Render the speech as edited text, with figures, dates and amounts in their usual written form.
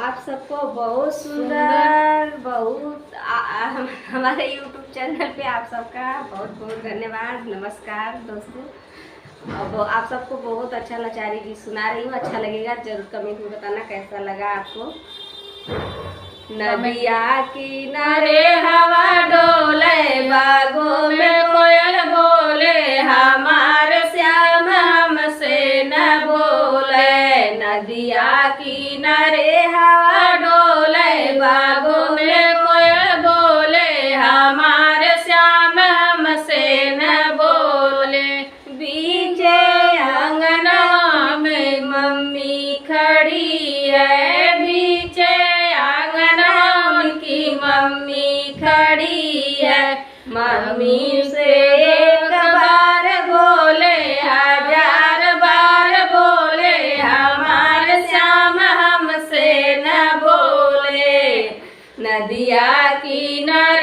आप सबको बहुत सुंदर बहुत हमारे YouTube चैनल पे आप सबका बहुत बहुत धन्यवाद। नमस्कार दोस्तों। अब आप सबको बहुत अच्छा लाचारी गीत सुना रही हूँ। अच्छा लगेगा जरूर कमेंट में बताना कैसा लगा आपको। नदिया किनारे हवा डोले, बागों में कोयल बोले, हमारे श्याम हमसे न बोले। नदिया किनारे हवा डोले, बागों में कोयल बोले, हमारे श्याम हमसे न बोले। बीचे आंगनवा में मम्मी खड़ी है, बीचे मम्मी खड़ी है। मम्मी से एक बार बोले, हजार बार बोले, हमारे श्याम हमसे न बोले। नदिया किनारे